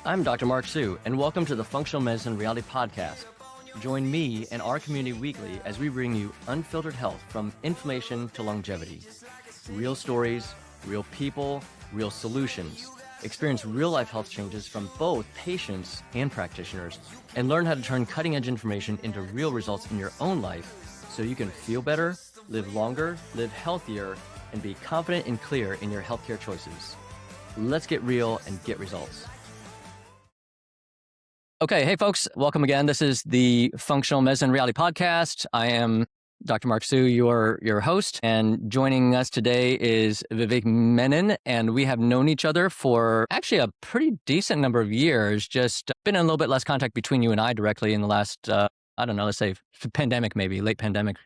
I'm Dr. Mark Sue, and welcome to the Functional Medicine Reality Podcast. Join me and our community weekly as we bring you unfiltered health from inflammation to longevity. Real stories, real people, real solutions. Experience real-life health changes from both patients and practitioners, and learn how to turn cutting-edge information into real results in your own life so you can feel better, live longer, live healthier, and be confident and clear in your healthcare choices. Let's get real and get results. Okay, hey folks, welcome again. This is the Functional Medicine Reality Podcast. I am Dr. Mark Sue, your host, and joining us today is Vivek Menon, and we have known each other for actually a pretty decent number of years, just been in a little bit less contact between you and I directly in the last, let's say pandemic maybe, late pandemic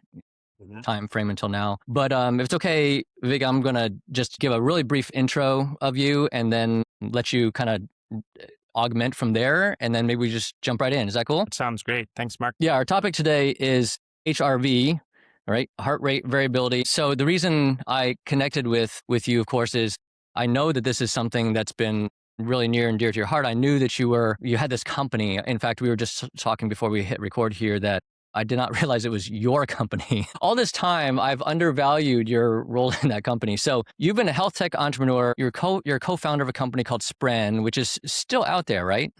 time frame until now. But if it's okay, Vivek, I'm going to just give a really brief intro of you and then let you kind of augment from there, and then maybe we just jump right in. Is that cool? That sounds great. Thanks, Mark. Yeah, our topic today is HRV, right? Heart rate variability. So the reason I connected with you, of course, is I know that this is something that's been really near and dear to your heart. I knew that you had this company. In fact, we were just talking before we hit record here that I did not realize it was your company. All this time, I've undervalued your role in that company. So you've been a health tech entrepreneur. You're a co-founder of a company called SPREN, which is still out there, right?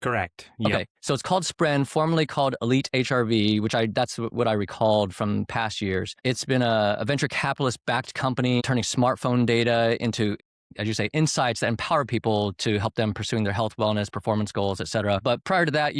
Correct. Yep. Okay. So it's called SPREN, formerly called Elite HRV, that's what I recalled from past years. It's been a venture capitalist-backed company turning smartphone data into, as you say, insights that empower people to help them pursuing their health, wellness, performance goals, et cetera. But prior to that,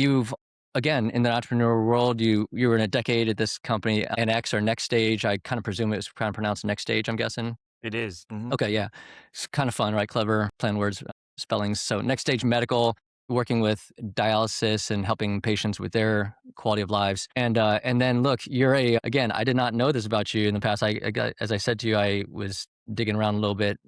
again, in the entrepreneurial world, you were in a decade at this company, NxStage. I kind of presume it was kind of pronounced NxStage, I'm guessing. It is. Mm-hmm. Okay, yeah. It's kind of fun, right? Clever, playing words, spellings. So NxStage Medical, working with dialysis and helping patients with their quality of lives. And then look, again, I did not know this about you in the past. As I said to you, I was digging around a little bit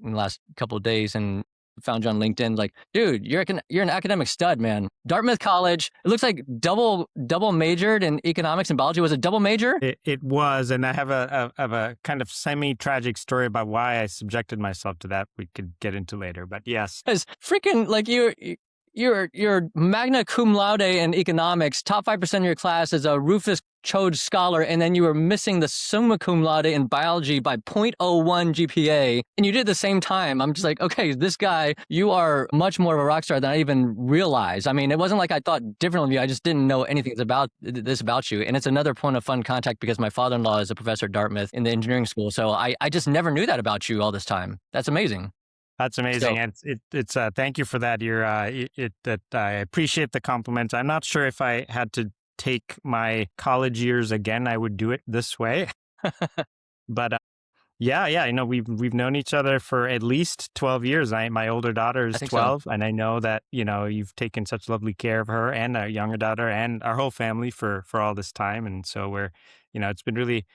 in the last couple of days and found you on LinkedIn. Like, dude, you're an academic stud, man. Dartmouth College. It looks like double majored in economics and biology. Was it double major? It was, and I have a kind of semi-tragic story about why I subjected myself to that. We could get into later, but yes. It's freaking like you're magna cum laude in economics, top 5% of your class is a Rufus Choate scholar, and then you were missing the summa cum laude in biology by 0.01 GPA, and you did it at the same time. I'm just like, okay, this guy, you are much more of a rock star than I even realized. I mean, it wasn't like I thought differently of you. I just didn't know anything about you. And it's another point of fun contact because my father-in-law is a professor at Dartmouth in the engineering school. So I just never knew that about you all this time. That's amazing. That's amazing. And it's thank you for that. I appreciate the compliment. I'm not sure if I had to take my college years again, I would do it this way. But yeah, we've known each other for at least 12 years. My older daughter is 12, and I know that, you've taken such lovely care of her and our younger daughter and our whole family for all this time. And so it's been really,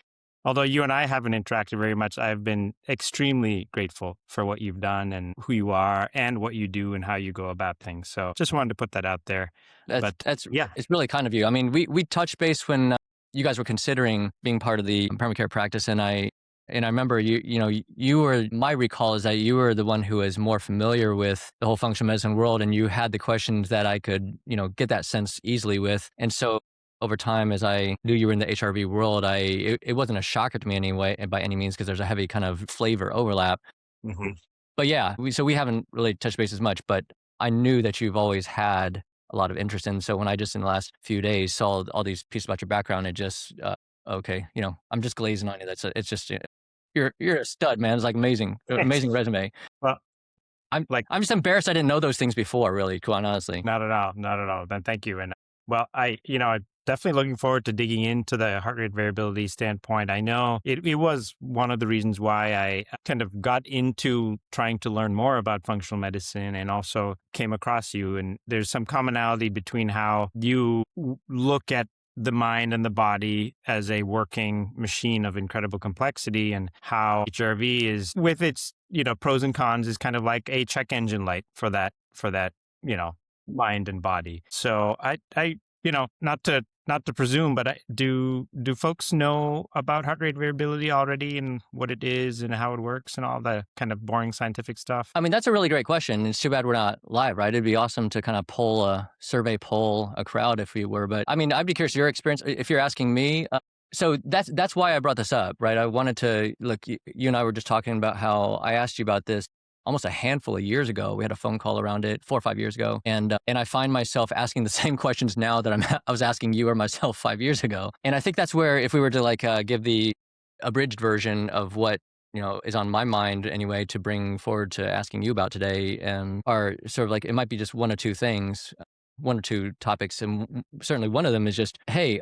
although you and I haven't interacted very much, I've been extremely grateful for what you've done and who you are and what you do and how you go about things. So just wanted to put that out there. It's really kind of you. I mean, we touched base when you guys were considering being part of the primary care practice, and I remember you were, my recall is that you were the one who was more familiar with the whole functional medicine world, and you had the questions that I could, get that sense easily with. And so over time, as I knew you were in the HRV world, it wasn't a shocker to me anyway, by any means, because there's a heavy kind of flavor overlap. Mm-hmm. But yeah, we haven't really touched base as much, but I knew that you've always had a lot of interest in. So when I just in the last few days saw all these pieces about your background, it just, okay, I'm just glazing on you. It's just, you're a stud, man. It's like amazing resume. Well, I'm just embarrassed I didn't know those things before, really, quite honestly. Not at all. Then thank you. And well, I'm definitely looking forward to digging into the heart rate variability standpoint. I know it was one of the reasons why I kind of got into trying to learn more about functional medicine and also came across you. And there's some commonality between how you look at the mind and the body as a working machine of incredible complexity, and how HRV is, with its, pros and cons, is kind of like a check engine light for that, mind and body. So I not to presume, but do folks know about heart rate variability already and what it is and how it works and all the kind of boring scientific stuff? I mean, that's a really great question. It's too bad we're not live, right? It'd be awesome to kind of survey poll a crowd if we were. But I mean, I'd be curious your experience. If you're asking me, so that's why I brought this up, right? I wanted to look. You and I were just talking about how I asked you about this almost a handful of years ago. We had a phone call around it 4 or 5 years ago, and I find myself asking the same questions now that I was asking you or myself 5 years ago. And I think that's where, if we were to give the abridged version of what is on my mind anyway to bring forward to asking you about today, are sort of it might be just one or two things, one or two topics, and certainly one of them is just, hey,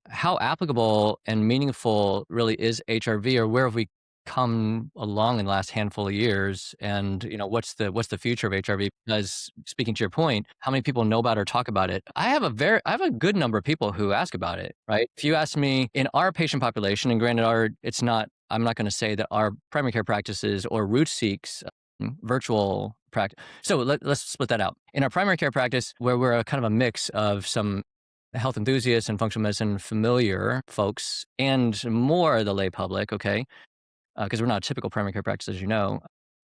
how applicable and meaningful really is HRV, or where have we come along in the last handful of years, and what's the future of HRV? Because speaking to your point, how many people know about or talk about it? I have a good number of people who ask about it, right? If you ask me in our patient population, and granted I'm not going to say that our primary care practices or RootSeek's virtual practice. So let's split that out. In our primary care practice, where we're a kind of a mix of some health enthusiasts and functional medicine familiar folks and more of the lay public, okay? Because we're not a typical primary care practice, as you know.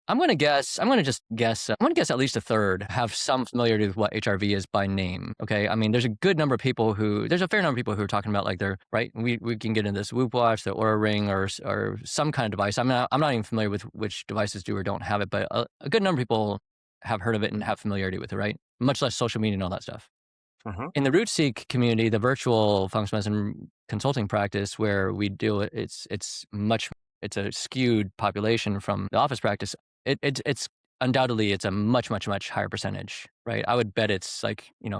I'm going to guess at least a third have some familiarity with what HRV is by name. Okay. I mean, there's a fair number of people who are talking about right. We can get into this Whoop Watch, the Aura Ring, or some kind of device. I'm not even familiar with which devices do or don't have it, but a good number of people have heard of it and have familiarity with it, right? Much less social media and all that stuff. In the RootSeek community, the virtual functional medicine consulting practice where we do it, it's a skewed population from the office practice. It's undoubtedly a much higher percentage, right? I would bet it's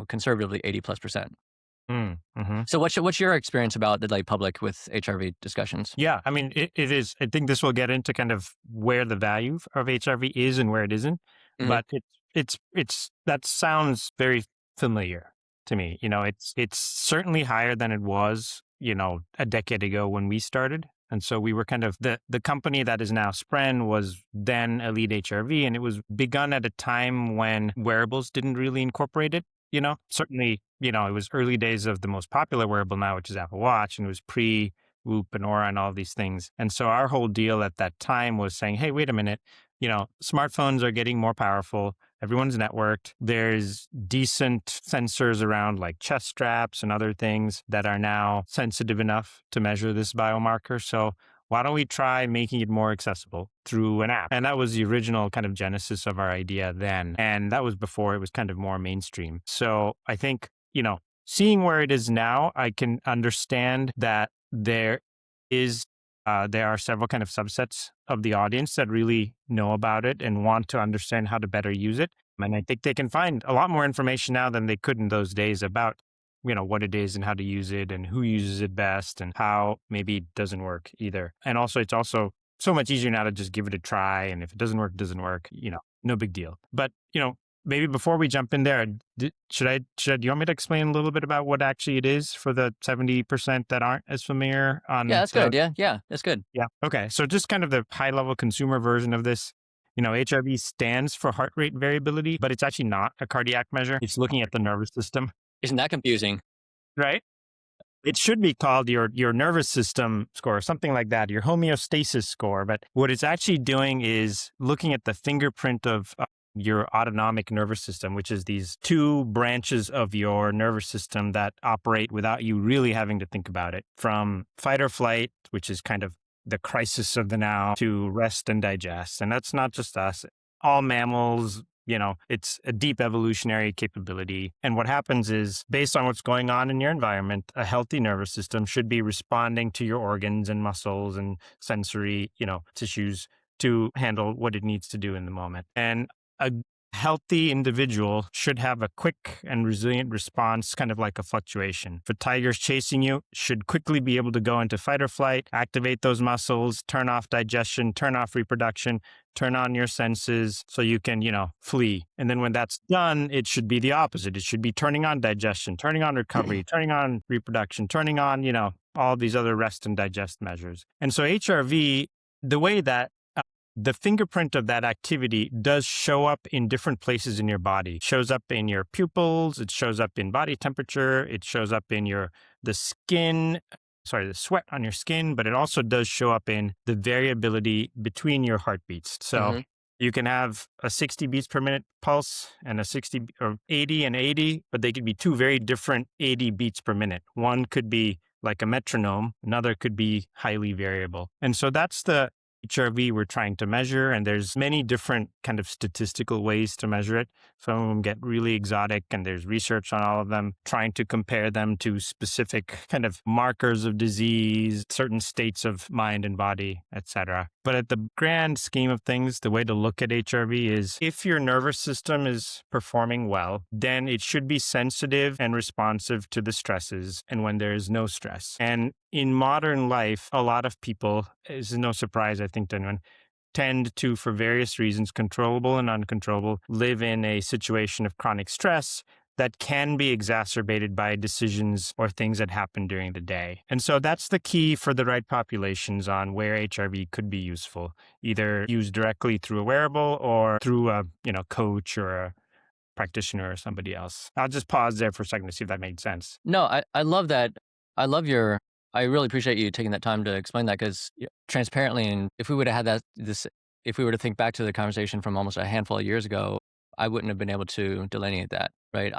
conservatively 80+%. Mm-hmm. So what's your experience about the lay public with HRV discussions? Yeah, I mean, it is. I think this will get into kind of where the value of HRV is and where it isn't, but it's that sounds very familiar to me. It's certainly higher than it was, a decade ago when we started. And so we were kind of the company that is now SPREN was then Elite HRV, and it was begun at a time when wearables didn't really incorporate it. Certainly, it was early days of the most popular wearable now, which is Apple Watch, and it was pre Whoop and Aura and all these things. And so our whole deal at that time was saying, hey, wait a minute, smartphones are getting more powerful. Everyone's networked. There's decent sensors around like chest straps and other things that are now sensitive enough to measure this biomarker. So why don't we try making it more accessible through an app? And that was the original kind of genesis of our idea then. And that was before it was kind of more mainstream. So I think, seeing where it is now, I can understand that there are several kind of subsets of the audience that really know about it and want to understand how to better use it. And I think they can find a lot more information now than they could in those days about, what it is and how to use it and who uses it best and how maybe it doesn't work either. And also, it's also so much easier now to just give it a try. And if it doesn't work, it doesn't work, no big deal. But, maybe before we jump in there, do you want me to explain a little bit about what actually it is for the 70% that aren't as familiar on? Yeah, that's good. Yeah, that's good. Yeah. Okay. So just kind of the high level consumer version of this, HRV stands for heart rate variability, but it's actually not a cardiac measure. It's looking at the nervous system. Isn't that confusing? Right. It should be called your nervous system score, something like that, your homeostasis score. But what it's actually doing is looking at the fingerprint of your autonomic nervous system, which is these two branches of your nervous system that operate without you really having to think about it, from fight or flight, which is kind of the crisis of the now, to rest and digest. And that's not just us. All mammals, it's a deep evolutionary capability. And what happens is, based on what's going on in your environment, a healthy nervous system should be responding to your organs and muscles and sensory, tissues to handle what it needs to do in the moment. And a healthy individual should have a quick and resilient response, kind of like a fluctuation. If a tiger's chasing you, should quickly be able to go into fight or flight, activate those muscles, turn off digestion, turn off reproduction, turn on your senses so you can, flee. And then when that's done, it should be the opposite. It should be turning on digestion, turning on recovery, turning on reproduction, turning on, all these other rest and digest measures. And so HRV, the way that the fingerprint of that activity does show up in different places in your body. It shows up in your pupils, it shows up in body temperature, it shows up in the sweat on your skin, but it also does show up in the variability between your heartbeats. So you can have a 60 beats per minute pulse and a 60 or 80 and 80, but they could be two very different 80 beats per minute. One could be like a metronome, another could be highly variable. And so that's the HRV we're trying to measure, and there's many different kind of statistical ways to measure it. Some of them get really exotic, and there's research on all of them, trying to compare them to specific kind of markers of disease, certain states of mind and body, etc. But at the grand scheme of things, the way to look at HRV is if your nervous system is performing well, then it should be sensitive and responsive to the stresses and when there is no stress. And in modern life, a lot of people, this is no surprise, I think, to anyone, tend to, for various reasons, controllable and uncontrollable, live in a situation of chronic stress that can be exacerbated by decisions or things that happen during the day. And so that's the key for the right populations on where HRV could be useful, either used directly through a wearable or through a coach or a practitioner or somebody else. I'll just pause there for a second to see if that made sense. No, I love that. I really appreciate you taking that time to explain that, because transparently, and if we would have had if we were to think back to the conversation from almost a handful of years ago, I wouldn't have been able to delineate that, right?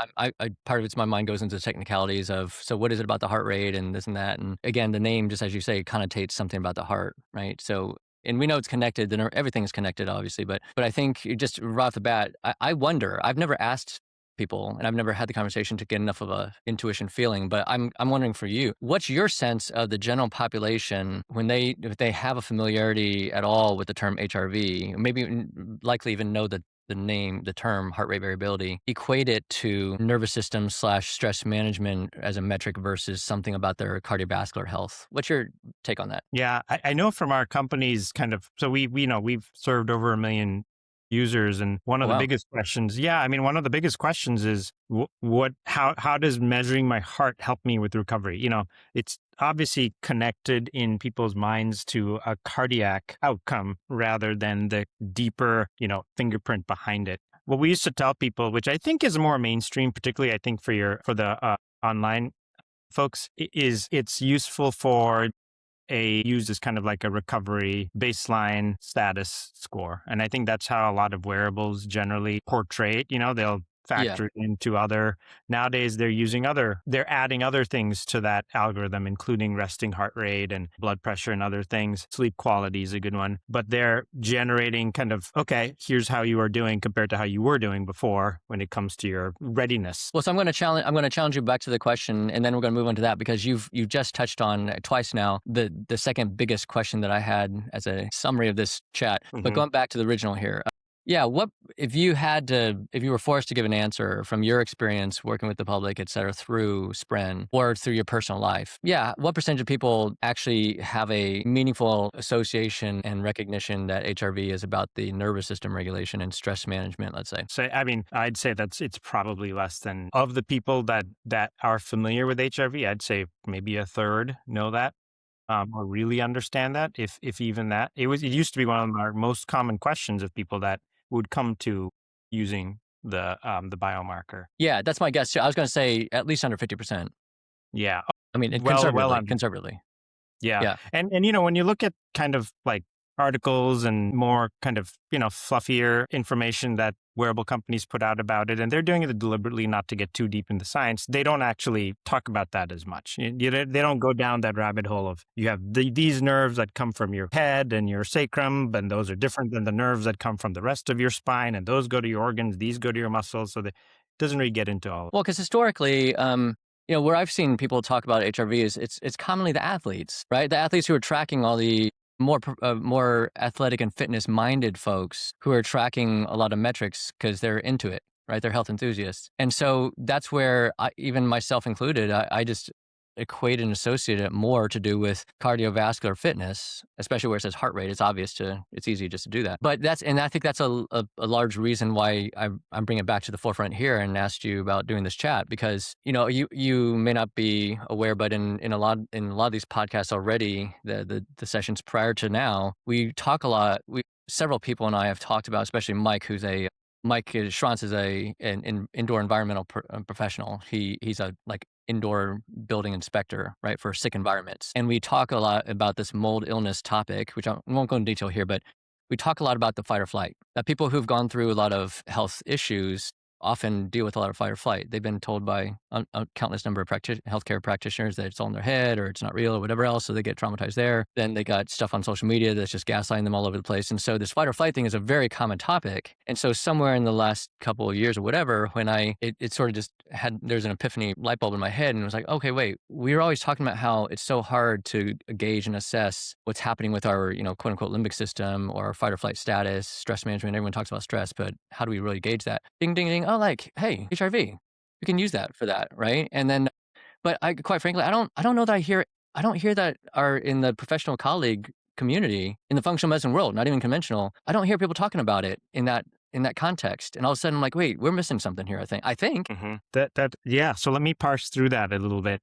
Part of it's my mind goes into technicalities of, so what is it about the heart rate and this and that? And again, the name, just as you say, connotates something about the heart, right? So, and we know it's connected, then everything is connected, obviously, but I think just right off the bat, I wonder, I've never asked people, and I've never had the conversation to get enough of a intuition feeling, but I'm wondering for you, what's your sense of the general population when if they have a familiarity at all with the term HRV, maybe likely even know that the term heart rate variability, equate it to nervous system / stress management as a metric versus something about their cardiovascular health. What's your take on that? Yeah, I know from our company's so we've served over 1 million users, and one of the biggest questions, one of the biggest questions is how does measuring my heart help me with recovery? It's obviously connected in people's minds to a cardiac outcome rather than the deeper, fingerprint behind it. What we used to tell people, which I think is more mainstream, particularly I think for the online folks, is it's useful for used as kind of like a recovery baseline status score. And I think that's how a lot of wearables generally portray it. They'll factor it into nowadays they're adding other things to that algorithm, including resting heart rate and blood pressure and other things. Sleep quality is a good one, but they're generating kind of, okay, here's how you are doing compared to how you were doing before when it comes to your readiness. Well, so I'm going to challenge you back to the question, and then we're going to move on to that, because you've just touched on twice now the second biggest question that I had as a summary of this chat. But going back to the original here. What if you were forced to give an answer from your experience working with the public, et cetera, through SPREN or through your personal life? What percentage of people actually have a meaningful association and recognition that HRV is about the nervous system regulation and stress management, let's say? So, I'd say it's probably less than, of the people that are familiar with HRV, I'd say maybe a third know that. Or really understand that, if even that. It used to be one of our most common questions of people that would come to using the biomarker. Yeah, that's my guess. I was going to say at least under 50%. Yeah. Conservatively. Yeah. And when you look at kind of like articles and more kind of, fluffier information that wearable companies put out about it, and they're doing it deliberately not to get too deep into science, they don't actually talk about that as much. They don't go down that rabbit hole of, you have these nerves that come from your head and your sacrum, and those are different than the nerves that come from the rest of your spine, and those go to your organs, these go to your muscles. So it doesn't really get into all of it. Well, because historically, where I've seen people talk about HRV is it's commonly the athletes, right? The athletes who are tracking all the more athletic and fitness minded folks who are tracking a lot of metrics because they're into it, right? They're health enthusiasts. And so that's where even myself included, I just equate and associate it more to do with cardiovascular fitness, especially where it says heart rate. It's easy just to do that. But I think that's a large reason why I'm bringing it back to the forefront here and asked you about doing this chat, because, you may not be aware, but in a lot of these podcasts already, the sessions prior to now, we talk a lot. several people and I have talked about, especially Mike, Schranz is an indoor environmental professional. He's a like indoor building inspector, right, for sick environments. And we talk a lot about this mold illness topic, which I won't go into detail here, but we talk a lot about the fight or flight. That people who've gone through a lot of health issues often deal with a lot of fight or flight. They've been told by a countless number of healthcare practitioners that it's all in their head or it's not real or whatever else, so they get traumatized there. Then they got stuff on social media that's just gaslighting them all over the place. And so this fight or flight thing is a very common topic. And so somewhere in the last couple of years or whatever, when it sort of just there's an epiphany light bulb in my head, and it was like, okay, wait, we were always talking about how it's so hard to gauge and assess what's happening with our, quote unquote limbic system or our fight or flight status, stress management. Everyone talks about stress, but how do we really gauge that? Ding, ding, ding. Oh, like, hey, HRV, we can use that for that, right? And then, but quite frankly, I don't know that I don't hear that are in the professional colleague community in the functional medicine world, not even conventional. I don't hear people talking about it in that context. And all of a sudden I'm like, wait, we're missing something here. I think. Yeah. So let me parse through that a little bit.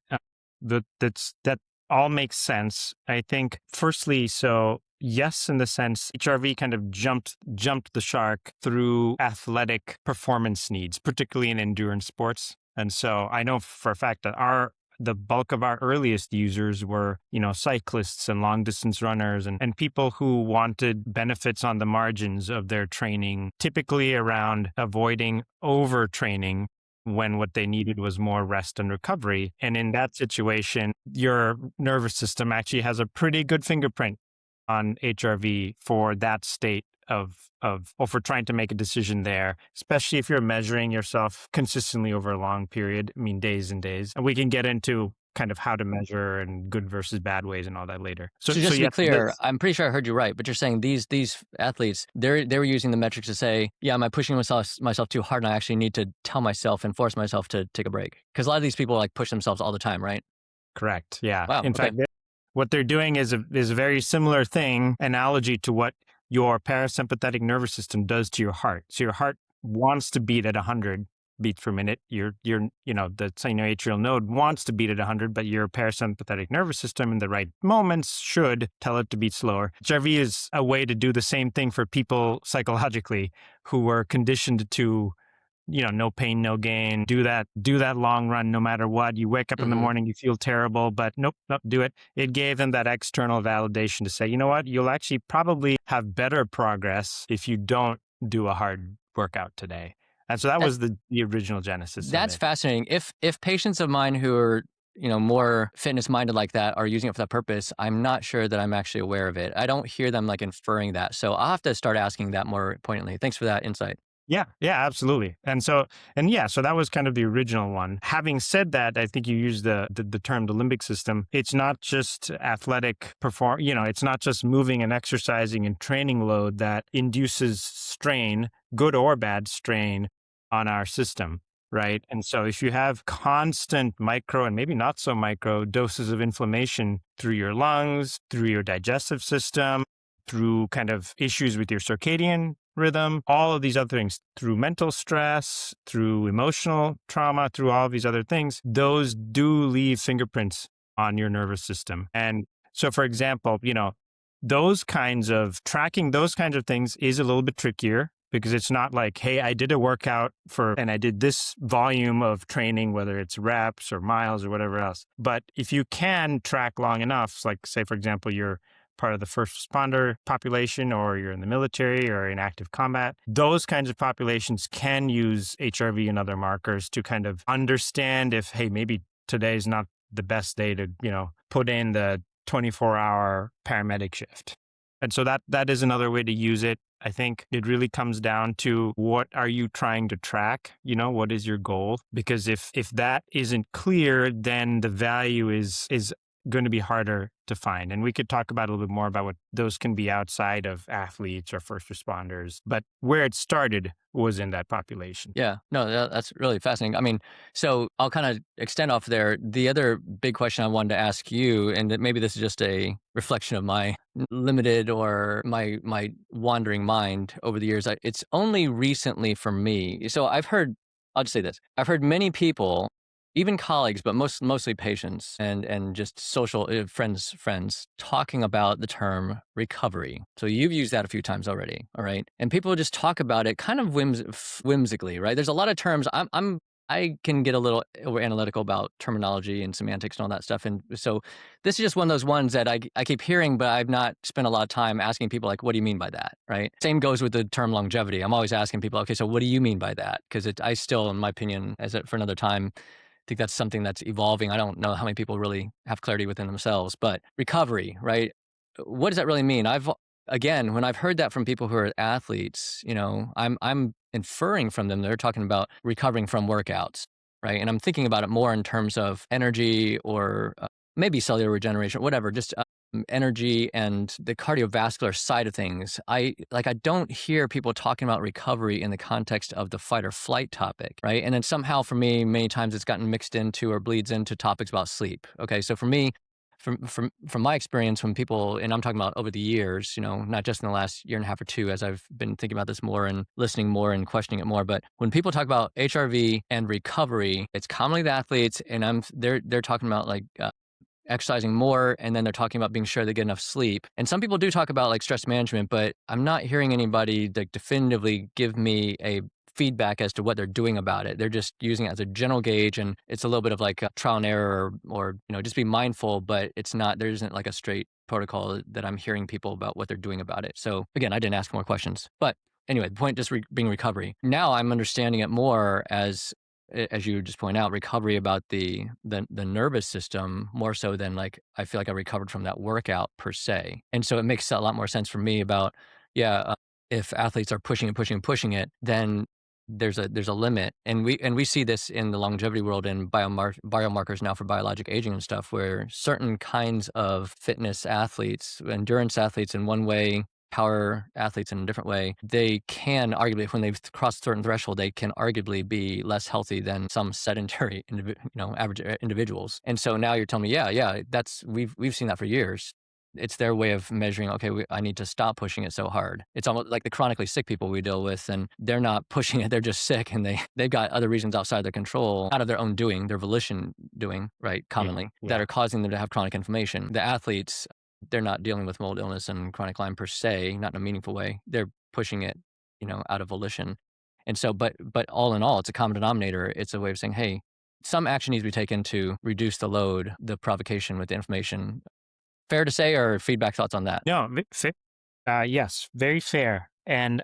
That all makes sense. I think firstly, so yes, in the sense HRV kind of jumped the shark through athletic performance needs, particularly in endurance sports. And so I know for a fact that the bulk of our earliest users were, cyclists and long distance runners and people who wanted benefits on the margins of their training, typically around avoiding overtraining when what they needed was more rest and recovery. And in that situation, your nervous system actually has a pretty good fingerprint on HRV for that state or for trying to make a decision there, especially if you're measuring yourself consistently over a long period, days and days. And we can get into kind of how to measure and good versus bad ways and all that later. So just to be clear, I'm pretty sure I heard you right, but you're saying these athletes, they were using the metrics to say, yeah, am I pushing myself too hard and I actually need to tell myself and force myself to take a break? Because a lot of these people like push themselves all the time, right? Correct. Yeah. Wow. In fact, what they're doing is a very similar analogy to what your parasympathetic nervous system does to your heart. So your heart wants to beat at 100 beats per minute. The sinoatrial node wants to beat at 100, but your parasympathetic nervous system in the right moments should tell it to beat slower. HRV is a way to do the same thing for people psychologically who were conditioned to no pain, no gain, do that long run no matter what. You wake up in the morning, you feel terrible, but nope, do it. It gave them that external validation to say, you know what, you'll actually probably have better progress if you don't do a hard workout today. And so that was the original genesis. That's fascinating. If patients of mine who are more fitness minded like that are using it for that purpose, I'm not sure that I'm actually aware of it. I don't hear them like inferring that. So I'll have to start asking that more poignantly. Thanks for that insight. Yeah, absolutely. So that was kind of the original one. Having said that, I think you used the term the limbic system. It's not just athletic it's not just moving and exercising and training load that induces strain, good or bad strain on our system, right? And so if you have constant micro and maybe not so micro doses of inflammation through your lungs, through your digestive system, through kind of issues with your circadian rhythm, all of these other things, through mental stress, through emotional trauma, through all of these other things, those do leave fingerprints on your nervous system. And so, for example, those kinds of tracking, those kinds of things is a little bit trickier because it's not like, hey, I did a workout and I did this volume of training, whether it's reps or miles or whatever else. But if you can track long enough, like say, for example, you're part of the first responder population or you're in the military or in active combat, those kinds of populations can use HRV and other markers to kind of understand if, hey, maybe today's not the best day to, put in the 24-hour paramedic shift. And so that is another way to use it. I think it really comes down to what are you trying to track? What is your goal? Because if that isn't clear, then the value is going to be harder to find. And we could talk about a little bit more about what those can be outside of athletes or first responders. But where it started was in that population. Yeah, no, that's really fascinating. So I'll kind of extend off there. The other big question I wanted to ask you, and that maybe this is just a reflection of my limited or my wandering mind over the years. It's only recently for me. So I'll just say this. I've heard many people even colleagues, but mostly patients and just social friends talking about the term recovery. So you've used that a few times already, all right? And people just talk about it kind of whimsically, right? There's a lot of terms. I can get a little over analytical about terminology and semantics and all that stuff. And so this is just one of those ones that I keep hearing, but I've not spent a lot of time asking people like, what do you mean by that, right? Same goes with the term longevity. I'm always asking people, okay, so what do you mean by that? Because I still, in my opinion, for another time, think that's something that's evolving. I don't know how many people really have clarity within themselves, but recovery, right? What does that really mean? Again, when I've heard that from people who are athletes, I'm inferring from them, they're talking about recovering from workouts, right? And I'm thinking about it more in terms of energy or maybe cellular regeneration, whatever, just energy and the cardiovascular side of things. I don't hear people talking about recovery in the context of the fight or flight topic, right? And then somehow for me, many times it's gotten mixed into or bleeds into topics about sleep. Okay, so for me, from my experience, when people, and I'm talking about over the years, not just in the last year and a half or two, as I've been thinking about this more and listening more and questioning it more, but when people talk about HRV and recovery, it's commonly the athletes, and they're talking about like exercising more, and then they're talking about being sure they get enough sleep. And some people do talk about like stress management, but I'm not hearing anybody like definitively give me a feedback as to what they're doing about it. They're just using it as a general gauge, and it's a little bit of like a trial and error, or just be mindful, but there isn't like a straight protocol that I'm hearing people about what they're doing about it. So again, I didn't ask more questions, but anyway, the point just being recovery. Now I'm understanding it more as you just point out, recovery about the nervous system more so than like I feel like I recovered from that workout per se. And so it makes a lot more sense for me about if athletes are pushing and pushing and pushing it, then there's a limit. And we see this in the longevity world and biomarkers now for biologic aging and stuff, where certain kinds of fitness athletes, endurance athletes in one way, power athletes in a different way, they can arguably, when they've crossed a certain threshold, they can arguably be less healthy than some sedentary, average individuals. And so now you're telling me, that's we've seen that for years. It's their way of measuring, okay, I need to stop pushing it so hard. It's almost like the chronically sick people we deal with, and they're not pushing it, they're just sick, and they've got other reasons outside their control, out of their own doing, their volition doing, right, commonly, that are causing them to have chronic inflammation. The athletes, they're not dealing with mold illness and chronic Lyme per se, not in a meaningful way. They're pushing it, out of volition. And so, but all in all, it's a common denominator. It's a way of saying, hey, some action needs to be taken to reduce the load, the provocation with the inflammation. Fair to say, or feedback, thoughts on that? No, yes, very fair. And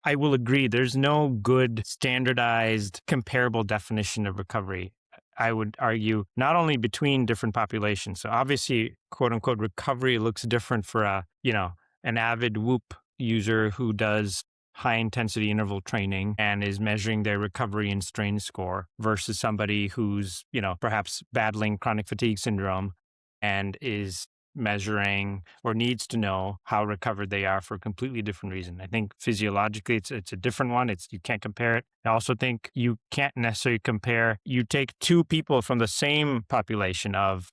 I will agree. There's no good standardized comparable definition of recovery. I would argue not only between different populations. So obviously, quote unquote, recovery looks different for an avid Whoop user who does high intensity interval training and is measuring their recovery and strain score versus somebody who's, perhaps battling chronic fatigue syndrome and is measuring or needs to know how recovered they are for a completely different reason. I think physiologically it's a different one. You can't compare it. I also think you can't necessarily compare. You take two people from the same population of,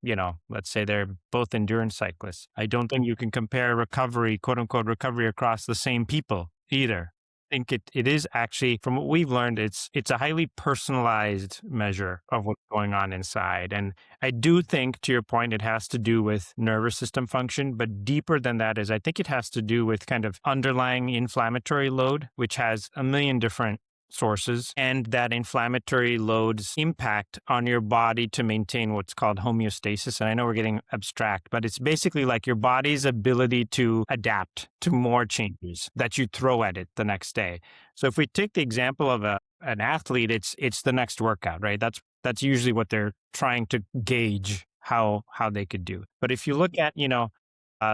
let's say they're both endurance cyclists. I don't think you can compare recovery, quote unquote, recovery across the same people either. I think it is actually, from what we've learned, it's a highly personalized measure of what's going on inside. And I do think, to your point, it has to do with nervous system function, but deeper than that is I think it has to do with kind of underlying inflammatory load, which has a million different sources, and that inflammatory load's impact on your body to maintain what's called homeostasis. And I know we're getting abstract, but it's basically like your body's ability to adapt to more changes that you throw at it the next day. So if we take the example of an athlete, it's the next workout, right? That's usually what they're trying to gauge how they could do. But if you look at,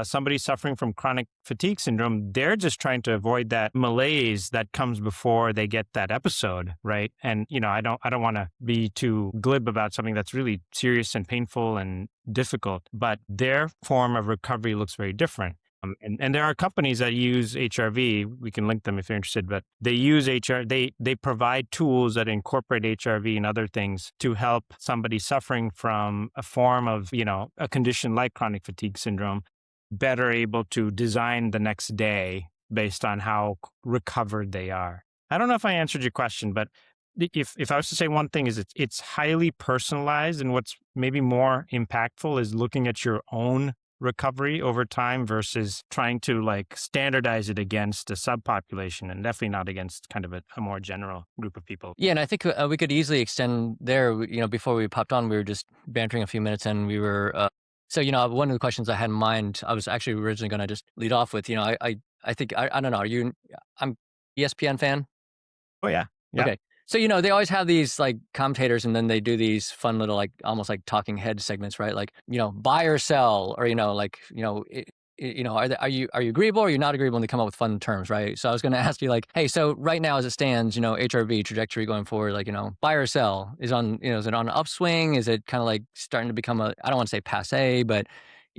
somebody suffering from chronic fatigue syndrome, they're just trying to avoid that malaise that comes before they get that episode, right? And, I don't want to be too glib about something that's really serious and painful and difficult, but their form of recovery looks very different. And there are companies that use HRV. We can link them if you're interested, but they use they provide tools that incorporate HRV and other things to help somebody suffering from a form of, a condition like chronic fatigue syndrome better able to design the next day based on how recovered they are. I don't know if I answered your question, but if I was to say one thing is it's highly personalized, and what's maybe more impactful is looking at your own recovery over time versus trying to like standardize it against a subpopulation, and definitely not against kind of a more general group of people. Yeah, and I think we could easily extend there. Before we popped on, we were just bantering a few minutes, and we were. So, one of the questions I had in mind, I was actually originally going to just lead off with. I think I don't know. Are you? I'm ESPN fan. Oh yeah. Yeah. Okay. So, they always have these like commentators, and then they do these fun little like almost like talking head segments, right? Like, buy or sell, or are you agreeable or are you not agreeable? And they come up with fun terms, right? So I was going to ask you like, hey, so right now as it stands, HRV trajectory going forward, like, buy or sell is is it on an upswing? Is it kind of like starting to become I don't want to say passe, but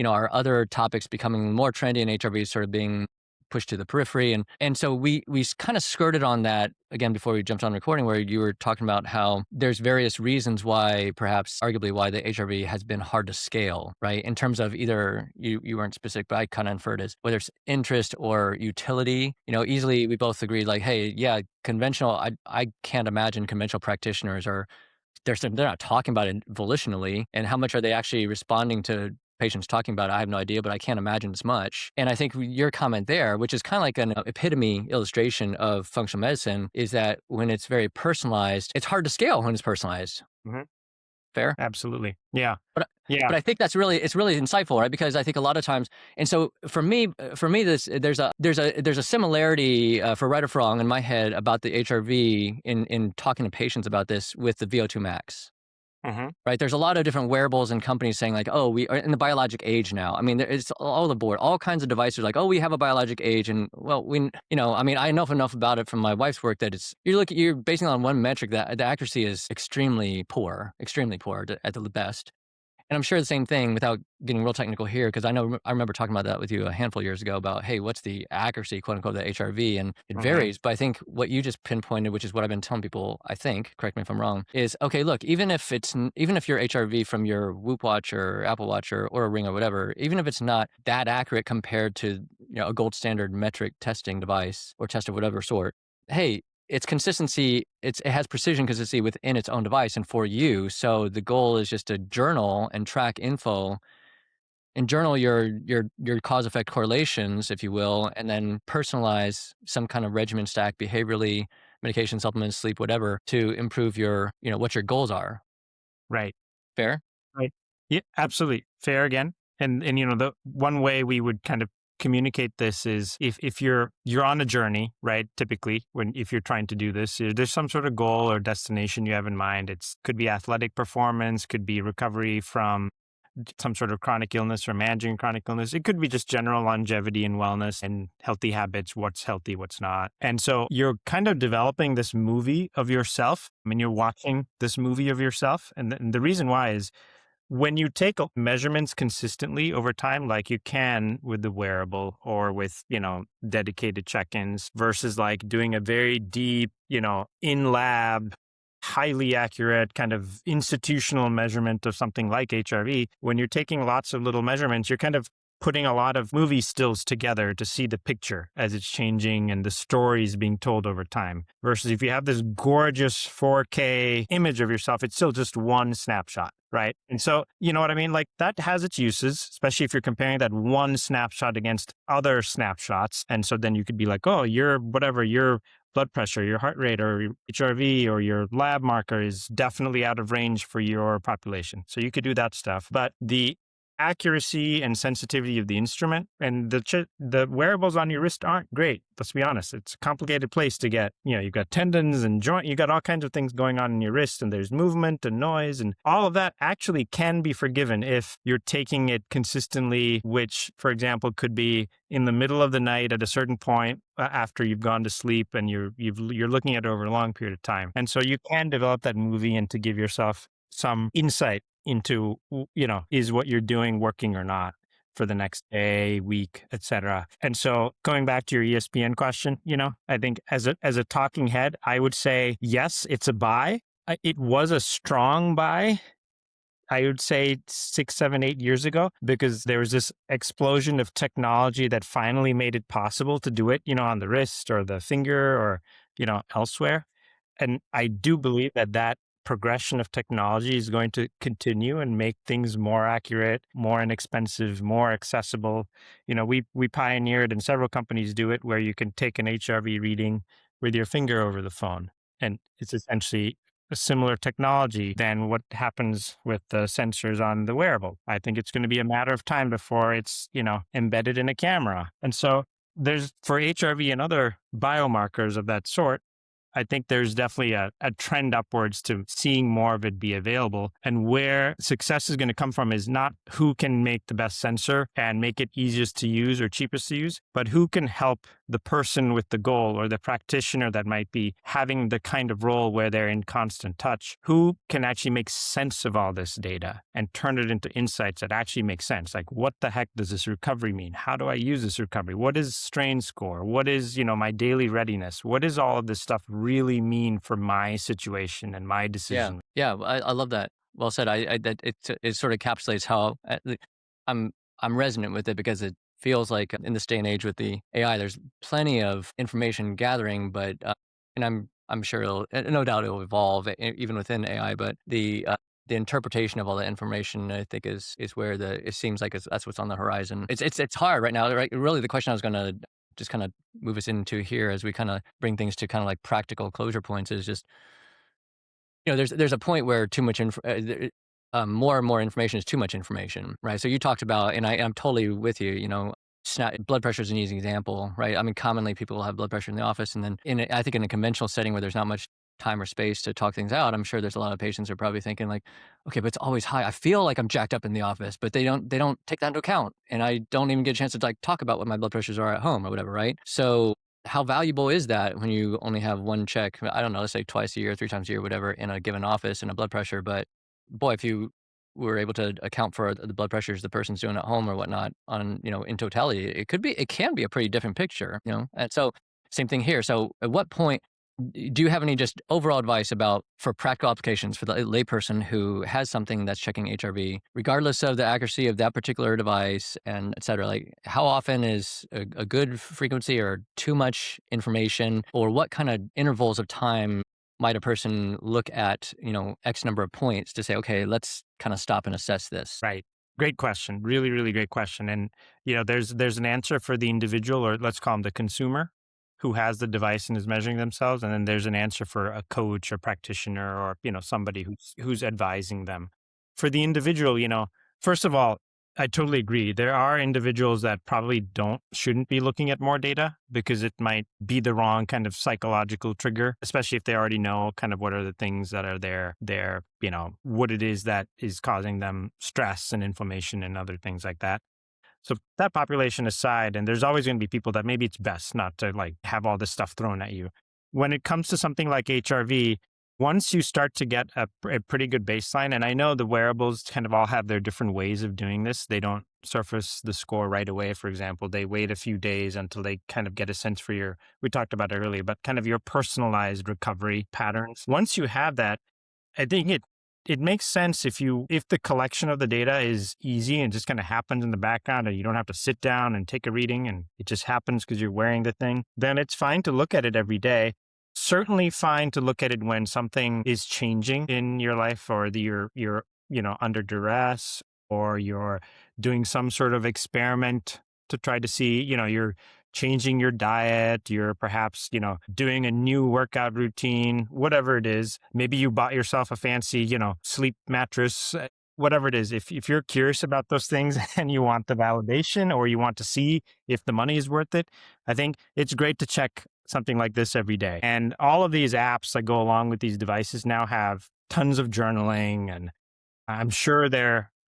are other topics becoming more trendy and HRV is sort of being pushed to the periphery? And so we kind of skirted on that again before we jumped on recording, where you were talking about how there's various reasons why, perhaps arguably why the HRV has been hard to scale, right? In terms of either you weren't specific, but I kind of inferred as whether it's interest or utility. Easily we both agreed like, hey, yeah, conventional, I can't imagine conventional practitioners are they're not talking about it volitionally, and how much are they actually responding to patients talking about it? I have no idea, but I can't imagine as much. And I think your comment there, which is kind of like an epitome illustration of functional medicine, is that when it's very personalized, it's hard to scale when it's personalized. Mm-hmm. Fair? Absolutely. Yeah. But Yeah. But I think it's really insightful, right? Because I think a lot of times, and so for me, there's a similarity for right or for wrong in my head about the HRV in talking to patients about this with the VO2 max. Mm-hmm. Right. There's a lot of different wearables and companies saying like, oh, we are in the biologic age now. I mean, it's all the board, all kinds of devices like, oh, we have a biologic age. And well, I mean, I know enough about it from my wife's work that you're basing it on one metric that the accuracy is extremely poor at the best. And I'm sure the same thing without getting real technical here, because I remember talking about that with you a handful of years ago about, hey, what's the accuracy, quote unquote, of the HRV? And it Mm-hmm. varies. But I think what you just pinpointed, which is what I've been telling people, I think, correct me if I'm wrong, is, okay, look, even if your HRV from your Whoop watch or Apple Watch or a Ring or whatever, even if it's not that accurate compared to a gold standard metric testing device or test of whatever sort, hey, it's consistency. It has precision consistency within its own device and for you. So the goal is just to journal and track info and journal your cause effect correlations, if you will, and then personalize some kind of regimen stack behaviorally, medication, supplements, sleep, whatever, to improve your, what your goals are. Right. Fair? Right. Yeah, absolutely. Fair again. And the one way we would kind of communicate this is if you're on a journey, right? Typically, if you're trying to do this, there's some sort of goal or destination you have in mind. Could be athletic performance, could be recovery from some sort of chronic illness or managing chronic illness. It could be just general longevity and wellness and healthy habits, what's healthy, what's not. And so you're kind of developing this movie of yourself. I mean, you're watching this movie of yourself. And the reason why is when you take measurements consistently over time, like you can with the wearable or with, dedicated check-ins versus like doing a very deep, in lab, highly accurate kind of institutional measurement of something like HRV, when you're taking lots of little measurements, you're kind of putting a lot of movie stills together to see the picture as it's changing and the stories being told over time. Versus if you have this gorgeous 4K image of yourself, it's still just one snapshot, right? And so, you know what I mean? Like that has its uses, especially if you're comparing that one snapshot against other snapshots. And so then you could be like, oh, your blood pressure, your heart rate, or your HRV, or your lab marker is definitely out of range for your population. So you could do that stuff. But the accuracy and sensitivity of the instrument and the wearables on your wrist aren't great. Let's be honest. It's a complicated place to get, you've got tendons and joint, you've got all kinds of things going on in your wrist, and there's movement and noise, and all of that actually can be forgiven if you're taking it consistently, which, for example, could be in the middle of the night at a certain point after you've gone to sleep, and you're looking at it over a long period of time. And so you can develop that movie and to give yourself some insight into, is what you're doing working or not for the next day, week, etc. And so going back to your ESPN question, I think as a talking head, I would say, yes, it's a buy. It was a strong buy, I would say 6, 7, 8 years ago, because there was this explosion of technology that finally made it possible to do it, on the wrist or the finger or, elsewhere. And I do believe that that progression of technology is going to continue and make things more accurate, more inexpensive, more accessible. We pioneered, and several companies do it, where you can take an HRV reading with your finger over the phone. And it's essentially a similar technology than what happens with the sensors on the wearable. I think it's going to be a matter of time before it's, embedded in a camera. And so there's, for HRV and other biomarkers of that sort, I think there's definitely a trend upwards to seeing more of it be available. And where success is going to come from is not who can make the best sensor and make it easiest to use or cheapest to use, but who can help the person with the goal, or the practitioner that might be having the kind of role where they're in constant touch, who can actually make sense of all this data and turn it into insights that actually make sense. Like, what the heck does this recovery mean? How do I use this recovery? What is strain score? What is, my daily readiness? What does all of this stuff really mean for my situation and my decision? Yeah. I love that. Well said. It sort of encapsulates how I'm resonant with it, because it feels like in this day and age with the AI, there's plenty of information gathering, but and I'm sure no doubt it'll evolve even within AI, but the interpretation of all the information, I think, is where it seems like that's what's on the horizon. It's hard right now, right? Really, the question I was going to just kind of move us into here, as we kind of bring things to kind of like practical closure points, is just, there's a point where too much more and more information is too much information, right? So you talked about, and I'm totally with you, blood pressure is an easy example, right? I mean, commonly people will have blood pressure in the office, and then I think in a conventional setting where there's not much time or space to talk things out, I'm sure there's a lot of patients who are probably thinking like, okay, but it's always high. I feel like I'm jacked up in the office, but they don't take that into account. And I don't even get a chance to like talk about what my blood pressures are at home or whatever, right? So how valuable is that when you only have one check? I don't know, let's say twice a year, 3 times a year, whatever, in a given office, and a blood pressure. But boy, if you were able to account for the blood pressures the person's doing at home or whatnot on, in totality, it can be a pretty different picture, And so same thing here. So at what point do you have any just overall advice for practical applications for the layperson who has something that's checking HRV, regardless of the accuracy of that particular device, and et cetera? Like, how often is a good frequency, or too much information, or what kind of intervals of time might a person look at, X number of points to say, okay, let's kind of stop and assess this? Right. Great question. Really, really great question. And, there's an answer for the individual, or let's call them the consumer, who has the device and is measuring themselves. And then there's an answer for a coach or practitioner, or, somebody who's advising them. For the individual, first of all, I totally agree. There are individuals that probably shouldn't be looking at more data, because it might be the wrong kind of psychological trigger, especially if they already know kind of what are the things that are there, what it is that is causing them stress and inflammation and other things like that. So that population aside, and there's always going to be people that maybe it's best not to like have all this stuff thrown at you. When it comes to something like HRV, once you start to get a pretty good baseline, and I know the wearables kind of all have their different ways of doing this. They don't surface the score right away, for example. They wait a few days until they kind of get a sense for we talked about it earlier, but kind of your personalized recovery patterns. Once you have that, I think it makes sense if the collection of the data is easy and just kind of happens in the background, and you don't have to sit down and take a reading, and it just happens because you're wearing the thing, then it's fine to look at it every day. Certainly fine to look at it when something is changing in your life, or you're under duress, or you're doing some sort of experiment to try to see, you're changing your diet, you're perhaps, doing a new workout routine, whatever it is. Maybe you bought yourself a fancy, sleep mattress, whatever it is. If you're curious about those things and you want the validation, or you want to see if the money is worth it, I think it's great to check something like this every day. And all of these apps that go along with these devices now have tons of journaling, and I'm sure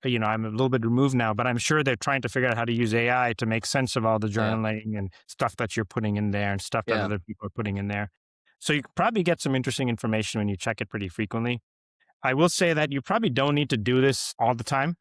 I'm a little bit removed now, but I'm sure they're trying to figure out how to use AI to make sense of all the journaling and stuff that you're putting in there, and stuff that other people are putting in there. So you probably get some interesting information when you check it pretty frequently. I will say that you probably don't need to do this all the time.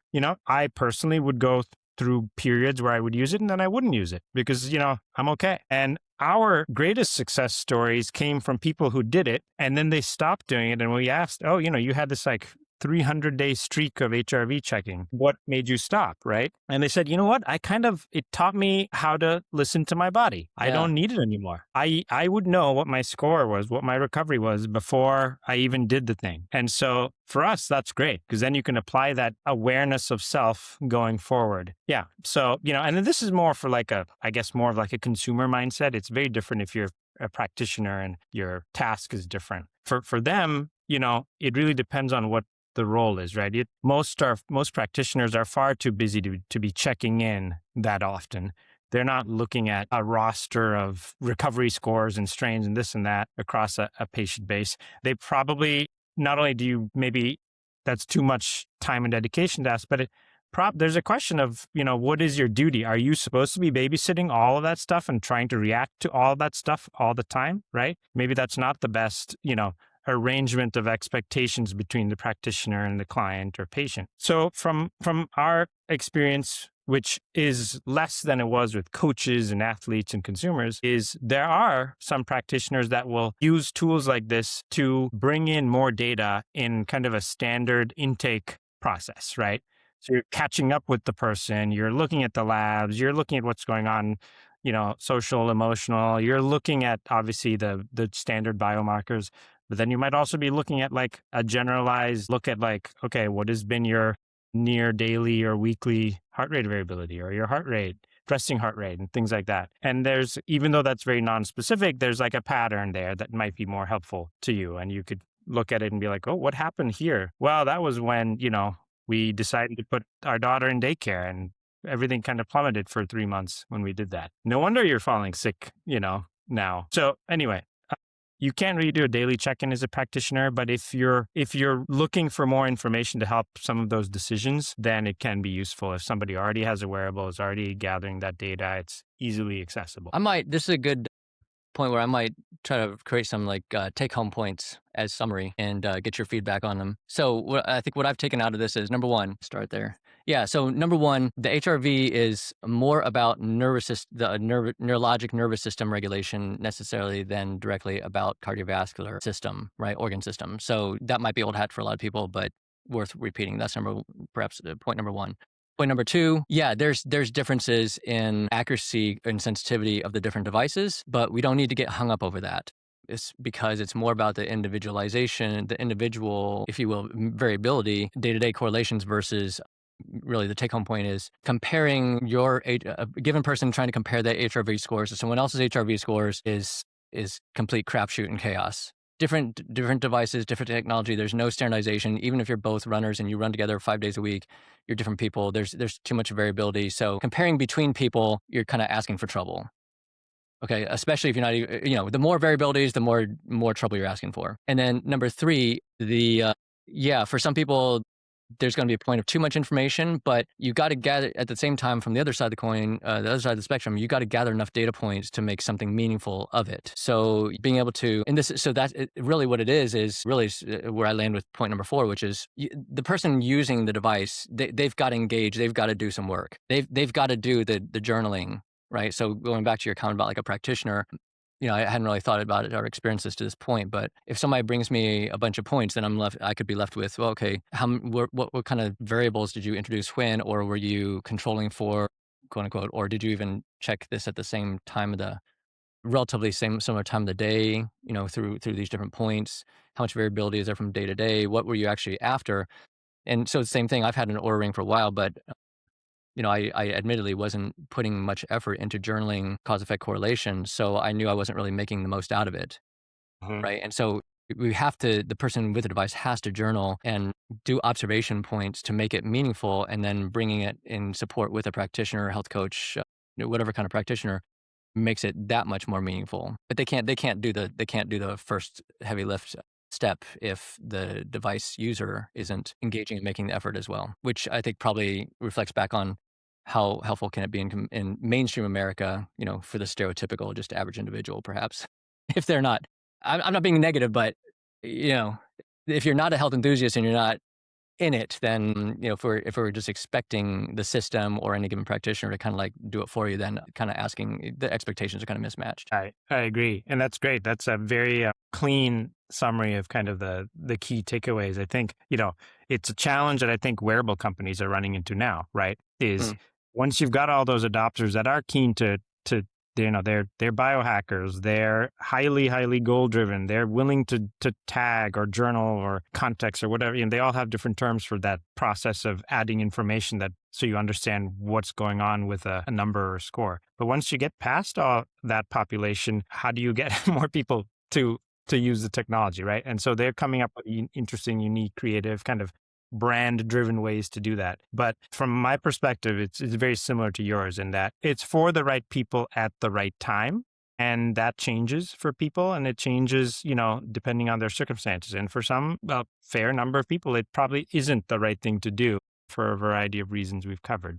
I personally would go through periods where I would use it and then I wouldn't use it, because, I'm okay. And our greatest success stories came from people who did it and then they stopped doing it. And we asked, you had this like 300-day streak of HRV checking. What made you stop, right? And they said, you know what? It taught me how to listen to my body. I don't need it anymore. I would know what my score was, what my recovery was before I even did the thing. And so for us, that's great because then you can apply that awareness of self going forward. Yeah. So, and then this is more for more of like a consumer mindset. It's very different if you're a practitioner and your task is different. For them, it really depends on what the role is, right? Most practitioners are far too busy to be checking in that often. They're not looking at a roster of recovery scores and strains and this and that across a patient base. They probably, not only maybe that's too much time and dedication to ask, but there's a question of, what is your duty? Are you supposed to be babysitting all of that stuff and trying to react to all of that stuff all the time, right? Maybe that's not the best, arrangement of expectations between the practitioner and the client or patient. So from our experience, which is less than it was with coaches and athletes and consumers, is there are some practitioners that will use tools like this to bring in more data in kind of a standard intake process, right? So you're catching up with the person, you're looking at the labs, you're looking at what's going on, social, emotional, you're looking at obviously the standard biomarkers, but then you might also be looking at like a generalized look at okay, what has been your near daily or weekly heart rate variability or your heart rate, resting heart rate and things like that. And even though that's very non-specific, there's like a pattern there that might be more helpful to you. And you could look at it and be like, oh, what happened here? Well, that was when, we decided to put our daughter in daycare and everything kind of plummeted for 3 months when we did that. No wonder you're falling sick, now. So anyway, you can't really do a daily check-in as a practitioner, but if you're looking for more information to help some of those decisions, then it can be useful. If somebody already has a wearable, is already gathering that data, it's easily accessible. This is a good point where I might try to create some take-home points as summary and get your feedback on them. So I think what I've taken out of this is, number one, start there. Yeah. So number one, the HRV is more about neurologic nervous system regulation necessarily than directly about cardiovascular system, right? Organ system. So that might be old hat for a lot of people, but worth repeating. That's perhaps point number one. Point number two, yeah, there's differences in accuracy and sensitivity of the different devices, but we don't need to get hung up over that. It's because it's more about the individualization, the individual, if you will, variability, day-to-day correlations versus really the take-home point is comparing a given person trying to compare their HRV scores to someone else's HRV scores is complete crapshoot and chaos. Different devices, different technology. There's no standardization. Even if you're both runners and you run together 5 days a week, you're different people. There's too much variability. So comparing between people, you're kind of asking for trouble. Okay, especially if you're not, the more variabilities, the more trouble you're asking for. And then number three, for some people, there's going to be a point of too much information, but you got to gather at the same time from the other side of the coin, the other side of the spectrum, you got to gather enough data points to make something meaningful of it. So being able to, really what it is really where I land with point number four, which is the person using the device, they've got to engage, they've got to do some work. They've got to do the journaling, right? So going back to your comment about like a practitioner, I hadn't really thought about it or experiences to this point, but if somebody brings me a bunch of points, then I could be left with, well, okay, what kind of variables did you introduce when, or were you controlling for, quote unquote, or did you even check this at the same time of the relatively similar time of the day, through these different points? How much variability is there from day to day? What were you actually after? And so the same thing, I've had an Oura Ring for a while, but I admittedly wasn't putting much effort into journaling cause-effect correlation, so I knew I wasn't really making the most out of it, right? And so the person with the device has to journal and do observation points to make it meaningful, and then bringing it in support with a practitioner, health coach, whatever kind of practitioner makes it that much more meaningful. But they can't do the first heavy lift step if the device user isn't engaging and making the effort as well, which I think probably reflects back on how helpful can it be in mainstream America, for the stereotypical, just average individual, perhaps. If they're not, I'm not being negative, but, if you're not a health enthusiast and you're not in it, then, if we're just expecting the system or any given practitioner to kind of like do it for you, then kind of asking the expectations are kind of mismatched. I agree. And that's great. That's a very clean summary of kind of the key takeaways. I think, it's a challenge that I think wearable companies are running into now, right? Is Mm. once you've got all those adopters that are keen to they're biohackers, they're highly goal driven, they're willing to tag or journal or context or whatever, and they all have different terms for that process of adding information that so you understand what's going on with a number or a score. But once you get past all that population, how do you get more people to use the technology, right? And so they're coming up with interesting, unique, creative kind of brand driven ways to do that. But from my perspective, it's very similar to yours in that it's for the right people at the right time. And that changes for people, and it changes, depending on their circumstances. And for some, a fair number of people, it probably isn't the right thing to do for a variety of reasons we've covered,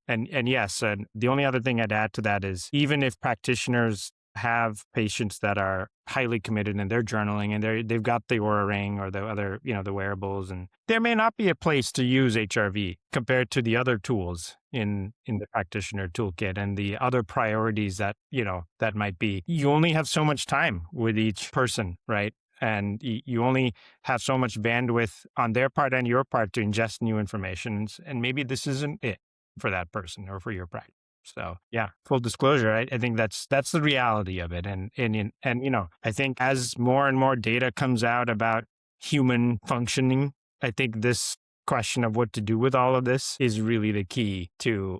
And yes, and the only other thing I'd add to that is even if practitioners have patients that are highly committed and they're journaling and they've got the Aura Ring or the other, the wearables, and there may not be a place to use HRV compared to the other tools in the practitioner toolkit and the other priorities that, that might be. You only have so much time with each person, right? And you only have so much bandwidth on their part and your part to ingest new information. And maybe this isn't it for that person or for your practice. So yeah, full disclosure, I think that's the reality of it. And I think as more and more data comes out about human functioning, I think this question of what to do with all of this is really the key to,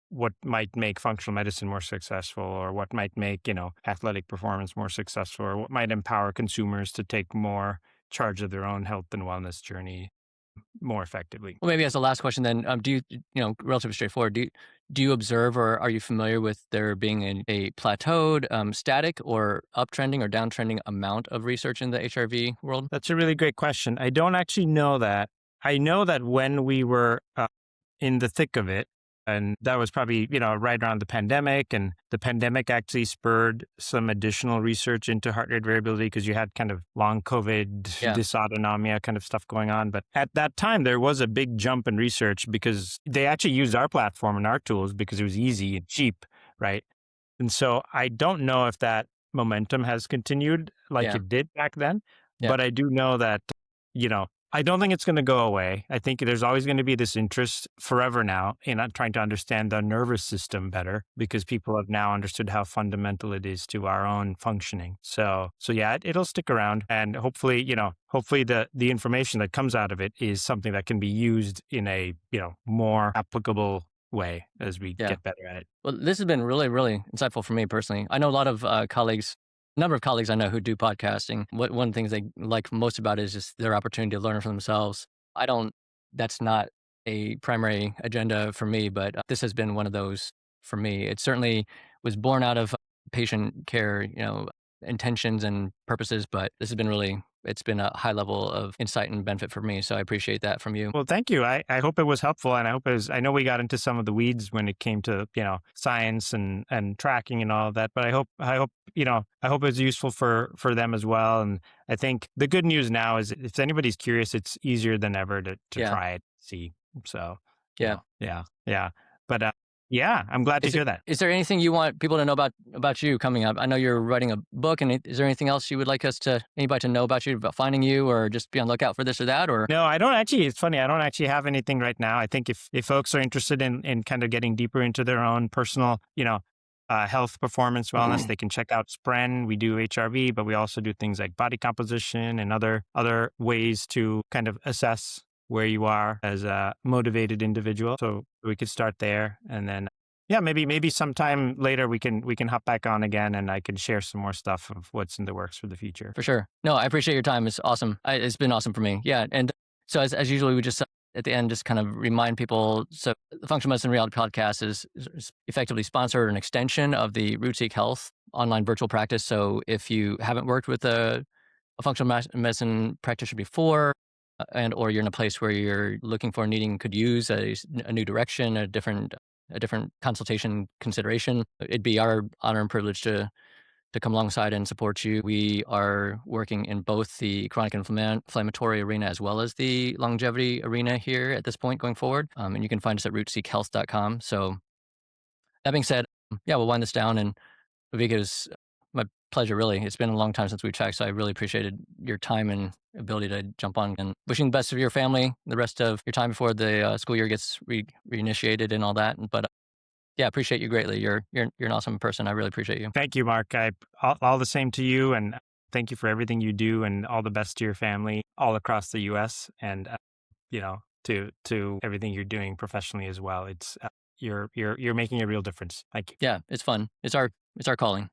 what might make functional medicine more successful, or what might make, athletic performance more successful, or what might empower consumers to take more charge of their own health and wellness journey more effectively. Well, maybe as the last question then, do you, relatively straightforward, do you observe or are you familiar with there being a plateaued, static or uptrending or downtrending amount of research in the HRV world? That's a really great question. I don't actually know that. I know that when we were in the thick of it, and that was probably, right around the pandemic, and the pandemic actually spurred some additional research into heart rate variability because you had kind of long COVID dysautonomia kind of stuff going on. But at that time, there was a big jump in research because they actually used our platform and our tools because it was easy and cheap, right? And so I don't know if that momentum has continued like it did back then, but I do know that, I don't think it's going to go away. I think there's always going to be this interest forever now in trying to understand the nervous system better because people have now understood how fundamental it is to our own functioning. So yeah, it'll stick around, and hopefully the information that comes out of it is something that can be used in a, more applicable way as we get better at it. Well, this has been really, really insightful for me personally. I know a lot of number of colleagues I know who do podcasting. One of the things they like most about it is just their opportunity to learn for themselves. That's not a primary agenda for me, but this has been one of those for me. It certainly was born out of patient care, intentions and purposes, but this has been it's been a high level of insight and benefit for me. So I appreciate that from you. Well, thank you. I hope it was helpful. And I know we got into some of the weeds when it came to, science and tracking and all of that, but I hope it's useful for them as well. And I think the good news now is if anybody's curious, it's easier than ever to try it, see. So yeah. But I'm glad to hear that. Is there anything you want people to know about you coming up? I know you're writing a book, and is there anything else you would like anybody to know about you, about finding you, or just be on the lookout for this or that? Or no, I don't actually. It's funny. I don't actually have anything right now. I think if folks are interested in kind of getting deeper into their own personal, health, performance, wellness, they can check out SPREN. We do HRV, but we also do things like body composition and other ways to kind of assess where you are as a motivated individual. So we could start there, and then maybe sometime later we can hop back on again, and I can share some more stuff of what's in the works for the future. For sure. No, I appreciate your time. It's awesome. It's been awesome for me. Yeah, and so as usually we just at the end just kind of remind people. So the Functional Medicine Reality Podcast is effectively sponsored an extension of the RootSeek Health online virtual practice. So if you haven't worked with a functional medicine practitioner before, or you're in a place where you're looking for could use a new direction, a different consultation consideration, it'd be our honor and privilege to to come alongside and support you. We are working in both the chronic inflammatory arena as well as the longevity arena here at this point going forward. And you can find us at rootseekhealth.com. So that being said, yeah, we'll wind this down. And Vivek, it was my pleasure, really. It's been a long time since we chatted, so I really appreciated your time and ability to jump on, and wishing the best of your family the rest of your time before the school year gets reinitiated and all that. But yeah, appreciate you greatly. You're an awesome person. I really appreciate you. Thank you, Mark. All the same to you, and thank you for everything you do, and all the best to your family all across the U.S. and to everything you're doing professionally as well. It's you're making a real difference. Thank you. Yeah, it's fun. It's our calling.